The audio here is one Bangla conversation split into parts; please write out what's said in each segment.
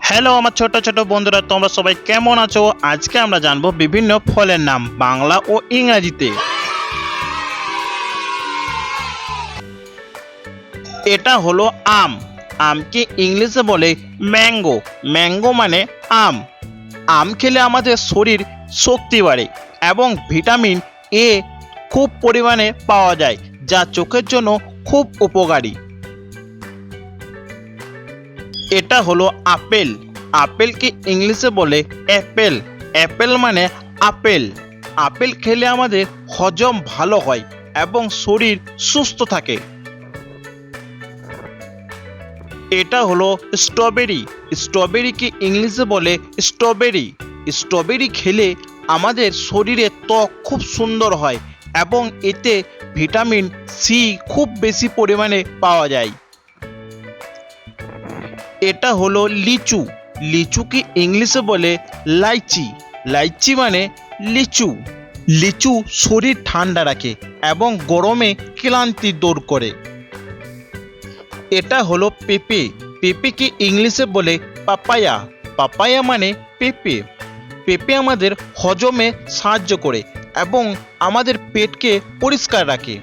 হ্যালো আমার ছোট ছোট বন্ধুরা, তোমরা সবাই কেমন আছো? আজকে আমরা জানবো বিভিন্ন ফলের নাম বাংলা ও ইংরেজিতে। এটা হলো আম। আমকে ইংলিশে বলে ম্যাঙ্গো। ম্যাঙ্গো মানে আম। আম খেলে আমাদের শরীর শক্তি বাড়ে এবং ভিটামিন এ খুব পরিমাণে পাওয়া যায়, যা চোখের জন্য খুব উপকারী। এটা হলো আপেল। আপেলকে ইংলিশে বলে অ্যাপেল। অ্যাপেল মানে আপেল। আপেল খেলে আমাদের হজম ভালো হয় এবং শরীর সুস্থ থাকে। এটা হলো স্ট্রবেরি। স্ট্রবেরিকে ইংলিশে বলে স্ট্রবেরি। স্ট্রবেরি খেলে আমাদের শরীরে ত্বক খুব সুন্দর হয় এবং এতে ভিটামিন সি খুব বেশি পরিমাণে পাওয়া যায়। এটা হলো লিচু। লিচুকে ইংলিশে বলে লাইচি। লাইচি মানে লিচু। লিচু শরীর ঠান্ডা রাখে এবং গরমে ক্লান্তি দূর করে। এটা হলো পেঁপে। পেঁপেকে ইংলিশে বলে পাপায়া। পাপায়া মানে পেঁপে। পেঁপে আমাদের হজমে সাহায্য করে এবং আমাদের পেটকে পরিষ্কার রাখে।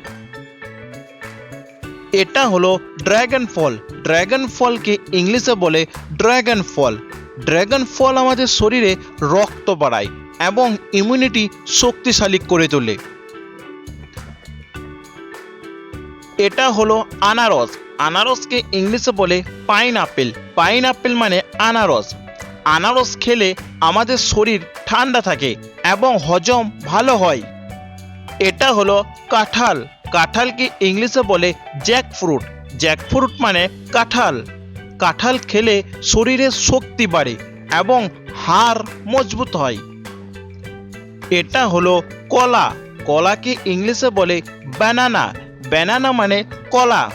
এটা হলো ড্রাগন ফল। ড্রাগন ফলকে ইংলিশে বলে ড্রাগন ফল। ড্রাগন ফল আমাদের শরীরে রক্ত বাড়ায় এবং ইমিউনিটি শক্তিশালী করে তোলে। এটা হলো আনারস। আনারসকে ইংলিশে বলে পাইনঅ্যাপেল। পাইনঅ্যাপেল মানে আনারস। আনারস খেলে আমাদের শরীর ঠান্ডা থাকে এবং হজম ভালো হয়। এটা হলো কাঁঠাল। কাঁঠালকে ইংলিশে বলে জ্যাকফ্রুট। জ্যাকফ্রুট মানে কাঁঠাল। কাঁঠাল খেলে শরীরের শক্তি বাড়ে এবং হাড় মজবুত হয়। এটা হলো কলা। কলাকে ইংলিশে বলে ব্যানানা। ব্যানানা মানে কলা।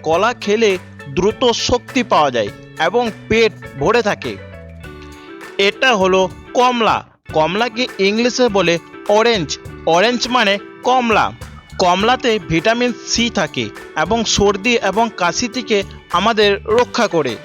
কলা খেলে দ্রুত শক্তি পাওয়া যায় এবং পেট ভরে থাকে। এটা হলো কমলা। কমলাকে ইংলিশে বলে অরেঞ্জ। অরেঞ্জ মানে কমলা। কমলাতে ভিটামিন সি থাকে এবং সর্দি এবং কাশি থেকে আমাদের রক্ষা করে।